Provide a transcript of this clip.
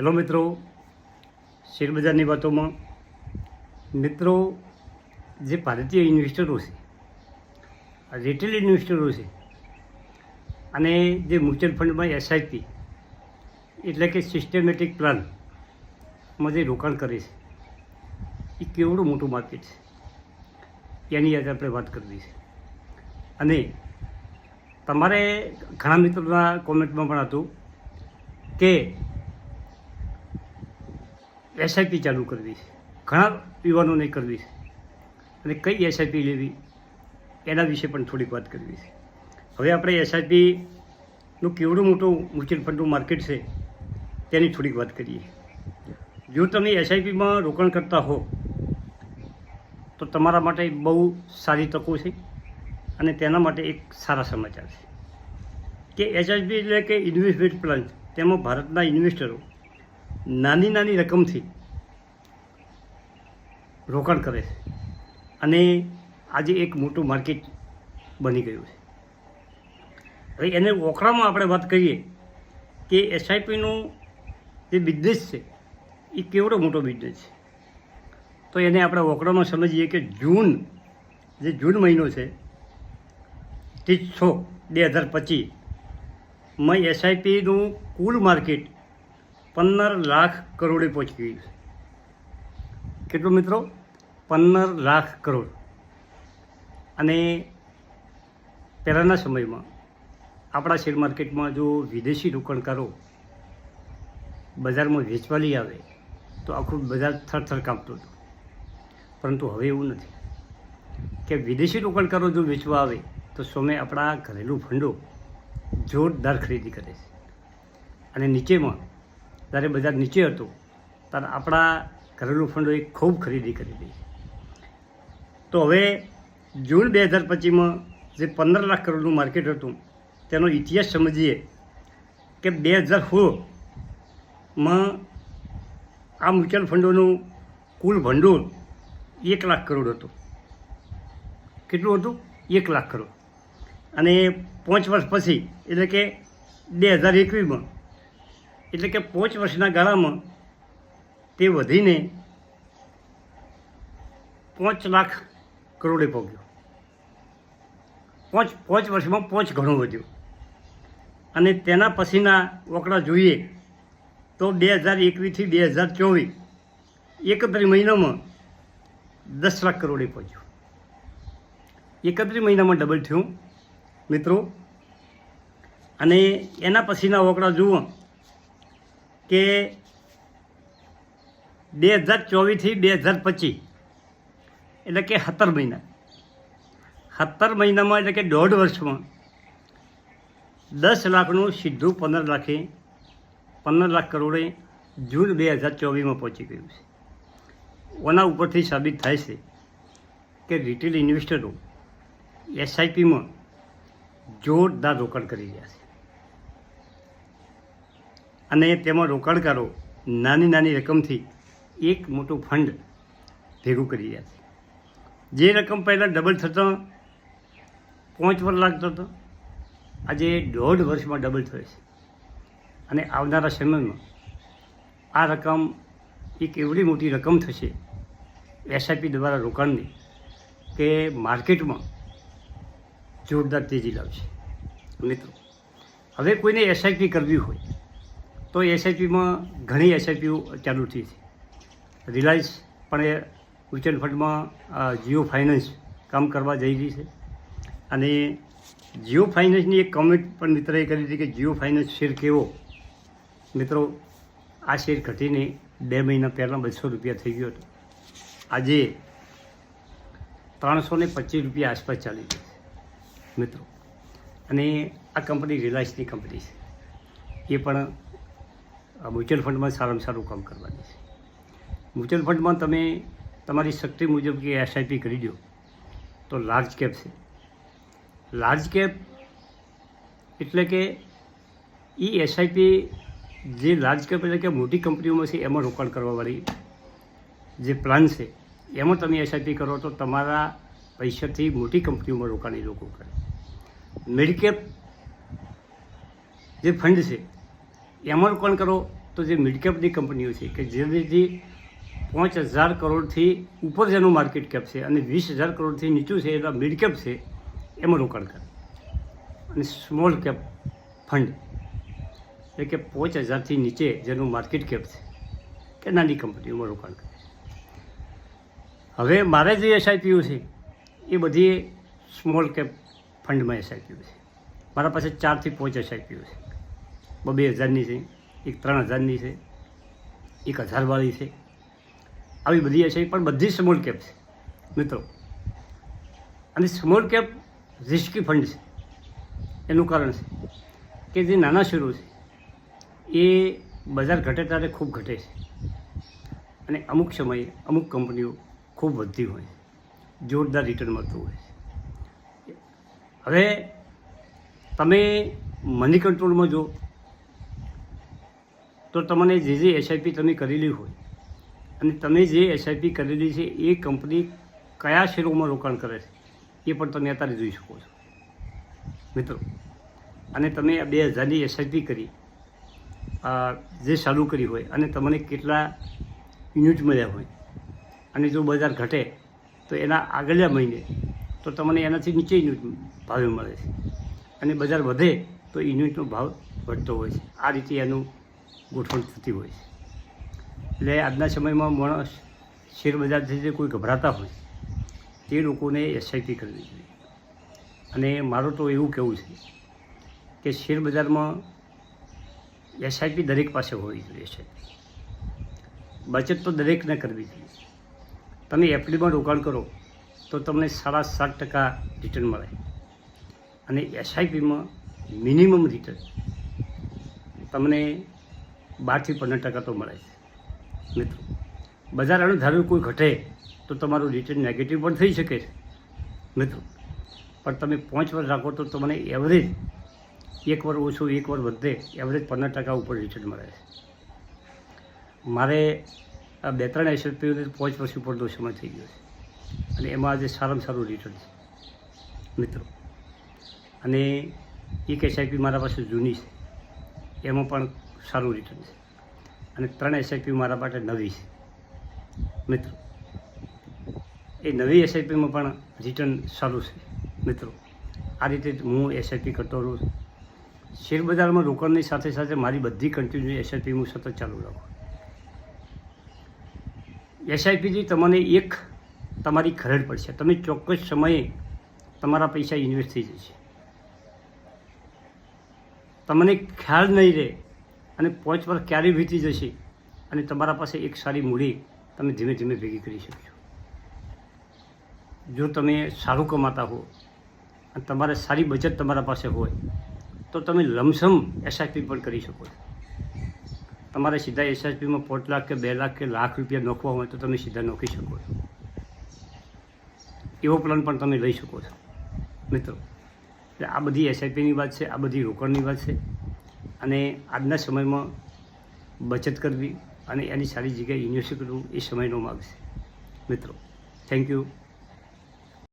Hello મિત્રો, શેરબજારની વાતોમાં મિત્રો, જે ભારતીય ઇન્વેસ્ટરો છે, રિટેલ ઇન્વેસ્ટરો છે અને જે મ્યુચ્યુઅલ ફંડમાં એસઆઈપી એટલે કે સિસ્ટમેટિક પ્લાનમાં જે રોકાણ કરે છે, એ કેવડું મોટું માર્કેટ છે એની આજે આપણે વાત કરવી છે. અને તમારે ઘણા મિત્રોના કોમેન્ટમાં પણ હતું કે એસઆઈપી ચાલુ કરવી છે, ઘણા યુવાનોને કરવી છે અને કઈ એસઆઈપી લેવી એના વિશે પણ થોડીક વાત કરવી છે. હવે આપણે એસઆઈપીનું કેવડું મોટું મ્યુચ્યુઅલ ફંડનું માર્કેટ છે તેની થોડીક વાત કરીએ. જો તમે એસઆઈપીમાં રોકાણ કરતા હો તો તમારા માટે બહુ સારી તકો છે અને તેના માટે એક સારા સમાચાર છે કે એસઆઈપી એટલે કે ઇન્વેસ્ટમેન્ટ પ્લાન, તેમાં ભારતના ઇન્વેસ્ટરો નાની રકમથી રોકાણ કરે છે અને આજે એક મોટું માર્કેટ બની ગયું છે. હવે એને ઓખળામાં આપણે વાત કરીએ કે એસઆઈપીનું જે બિઝનેસ છે એ કેવડો મોટો બિઝનેસ છે, તો એને આપણે ઓખળામાં સમજીએ કે જૂન મહિનો છે 30/6/2025માં એસઆઈપીનું કુલ માર્કેટ 15 લાખ કરોડે પહોંચી ગયું છે. કેટલું મિત્રો? 15 લાખ કરોડ. અને પહેલાંના સમયમાં આપણા શેર માર્કેટમાં જો વિદેશી રોકાણકારો બજારમાં વેચવા લઈ આવે તો આખું બજાર થરથર કાંપતું હતું, પરંતુ હવે એવું નથી કે વિદેશી રોકાણકારો જો વેચવા આવે તો સામે આપણા ઘરેલું ફંડો જોરદાર ખરીદી કરે છે. અને નીચેમાં જ્યારે બજાર નીચે હતું ત્યારે આપણા ઘરેલું ફંડોએ ખૂબ ખરીદી કરી હતી. તો હવે જૂન 2025માં જે 15 લાખ કરોડનું માર્કેટ હતું તેનો ઇતિહાસ સમજીએ કે 2016માં આ મ્યુચ્યુઅલ ફંડોનું કુલ ભંડોળ 1 લાખ કરોડ હતું. કેટલું હતું? 1 લાખ કરોડ. અને 5 વર્ષ પછી એટલે કે 2021માં એટલે કે 5 વર્ષના ગાળામાં તે વધીને 5 લાખ કરોડે પહોંચ્યો. 5 વર્ષમાં 5 ગણો વધ્યો. અને તેના પછીના આંકડા જોઈએ તો 2021થી 2024 31 મહિનામાં 10 લાખ કરોડે પહોંચ્યું. 31 મહિનામાં ડબલ થયું મિત્રો. અને એના પછીના આંકડા જુઓ કે 2024થી 2025 એટલે કે 17 મહિના, 17 મહિનામાં એટલે કે 1.5 વર્ષમાં 10 લાખનું સીધું 15 લાખ કરોડે જૂન 2024માં પહોંચી ગયું છે. ઓના ઉપરથી સાબિત થાય છે કે રિટેલ ઇન્વેસ્ટરો એસઆઈપીમાં જોરદાર રોકાણ કરી રહ્યા છે અને તેમાં રોકાણકારો નાની રકમથી એક મોટું ફંડ ભેગું કરી રહ્યા છે. જે રકમ પહેલાં ડબલ થતાં 5 વર્ષ લાગતો હતો, આજે 1.5 વર્ષમાં ડબલ થયો છે. અને આવનારા સમયમાં આ રકમ એક એવડી મોટી રકમ થશે એસઆઈપી દ્વારા રોકાણની કે માર્કેટમાં જોરદાર તેજી લાવશે. મિત્રો, હવે કોઈને એસઆઈપી કરવી હોય તો એસઆઈપીમાં ઘણી એસઆઈપીઓ ચાલુ થઈ છે. રિલાયન્સ પણ મ્યુચ્યુઅલ ફંડમાં જીઓ ફાઇનાન્સ કામ કરવા જઈ રહી છે. અને જીઓ ફાઇનાન્સની એક કમેન્ટ પણ મિત્રએ કરી હતી કે જીઓ ફાઇનાન્સ શેર કેવો? મિત્રો, આ શેર ઘટીને 2 મહિના પહેલાં 200 રૂપિયા થઈ ગયો હતો. આજે 325 રૂપિયા આસપાસ ચાલી ગઈ છે મિત્રો. અને આ કંપની રિલાયન્સની કંપની છે, એ પણ મ્યુચ્યુઅલ ફંડમાં સારામાં સારું કામ કરવાની છે. મ્યુચ્યુઅલ ફંડમાં તમે તમારી શક્તિ મુજબ કે એસઆઈપી કરી દો તો લાર્જ કેપ છે. લાર્જ કેપ એટલે કે એ એસઆઈપી જે લાર્જ કેપ એટલે કે મોટી કંપનીઓમાં છે એમાં રોકાણ કરવાવાળી જે પ્લાન છે એમાં તમે એસઆઈપી કરો તો તમારા પૈસાથી મોટી કંપનીઓમાં રોકાણ એ લોકો કરે. મિડ કેપ જે ફંડ છે એમાં રોકાણ કરો તો જે મિડ કેપની કંપનીઓ છે કે જેથી 5,000 કરોડથી ઉપર જેનું માર્કેટ કેપ છે અને 20,000 કરોડથી નીચું છે એના મિડ કેપ છે એમાં રોકાણ કરે. અને સ્મોલ કેપ ફંડ એટલે કે 5,000થી નીચે જેનું માર્કેટ કેપ છે કે નાની કંપનીઓમાં રોકાણ કરે. હવે મારે જે એસઆઈપીઓ છે એ બધી સ્મોલ કેપ ફંડમાં એસઆઈપીઓ છે. મારા પાસે 4 થી 5 એસઆઈપીઓ છે. 2,000ની છે, એક 3,000ની છે, એક 1,000વાળી છે. આવી બધી એસઆઈપી પણ બધી સ્મોલ કેપ છે મિત્રો. અને સ્મોલ કેપ રિસ્કી ફંડ છે. એનું કારણ છે કે જે નાના શેરો છે એ બજાર ઘટે ત્યારે ખૂબ ઘટે છે અને અમુક સમયે અમુક કંપનીઓ ખૂબ વધતી હોય છે, જોરદાર રિટર્ન મળતું હોય છે. હવે તમે મની કંટ્રોલમાં જો તો તમને જે એસઆઈપી તમે કરેલી હોય અને તમે જે એસઆઈપી કરેલી છે એ કંપની કયા શેરોમાં રોકાણ કરે છે એ પણ તમે અત્યારે જોઈ શકો છો મિત્રો. અને તમે આ 2,000ની એસઆઈપી કરી જે ચાલુ કરી હોય અને તમને કેટલા યુનિટ મળ્યા હોય અને જો બજાર ઘટે તો એના આગળના મહિને તો તમને એનાથી નીચે યુનિટ ભાવે મળે છે અને બજાર વધે તો યુનિટનો ભાવ વધતો હોય છે. આ રીતે એનું ગોઠવણ થતી હોય છે. એટલે આજના સમયમાં માણસ શેર બજારથી જે કોઈ ગભરાતા હોય તે લોકોને એસઆઈપી કરવી જોઈએ. અને મારું તો એવું કહેવું છે કે શેર બજારમાં એસઆઈપી દરેક પાસે હોવી જોઈએ છે. બચત તો દરેકને કરવી જોઈએ. તમે એફડીમાં રોકાણ કરો તો તમને 7.5% રિટર્ન મળે અને એસઆઈપીમાં મિનિમમ રિટર્ન તમને 12 થી 15% તો મળે છે મિત્રો. બજાર અણધાર્યું કોઈ ઘટે તો તમારું રિટર્ન નેગેટિવ પણ થઈ શકે છે મિત્રો. પણ તમે 5 વર્ષ રાખો તો તમને એવરેજ 1 વર્ષ ઓછું 1 વર્ષ વધે એવરેજ 15% ઉપર રિટર્ન મળે છે. મારે આ 2-3 એસઆઈપીઓને 5 વર્ષ ઉપરનો સમય થઈ ગયો છે અને એમાં આજે સારામાં સારું રિટર્ન છે મિત્રો. અને એક એસઆઈપી મારા પાસે જૂની છે એમાં પણ સારું રિટર્ન છે અને 3 એસઆઈપી મારા પાસે નવી છે મિત્રો. એ નવી એસઆઈપીમાં પણ રિટર્ન સારું છે મિત્રો. આ રીતે હું એસઆઈપી કરતો રહું છું. શેર બજારમાં રોકાણની સાથે સાથે મારી બધી કન્ટિન્યુ એસઆઈપી હું સતત ચાલુ રાખું. એસઆઈપીથી તમને એક તમારી ખરડ પડશે. તમે ચોક્કસ સમયે તમારા પૈસા ઇન્વેસ્ટ થઈ જશે. તમને ખ્યાલ નહીં રહે અને 5 વર્ષ ક્યારે વીતી જશે અને તમારા પાસે એક સારી મૂડી તમે ધીમે ધીમે ભેગી કરી શકશો. જો તમે સારું કમાતા હો અને તમારે સારી બચત તમારા પાસે હોય તો તમે લમસમ એસઆઈપી પણ કરી શકો છો. તમારે સીધા એસઆઈપીમાં 5 લાખ કે 2 લાખ કે લાખ રૂપિયા નાખવા હોય તો તમે સીધા નાખી શકો છો. એવો પ્લાન પણ તમે લઈ શકો છો મિત્રો. એટલે આ બધી એસઆઈપીની વાત છે, આ બધી રોકાણની વાત છે. અને આજના સમયમાં બચત કરવી અને એની સારી જગ્યાએ ઇન્વેસ્ટ કરવું એ સમયનો માગ છે મિત્રો. Thank you.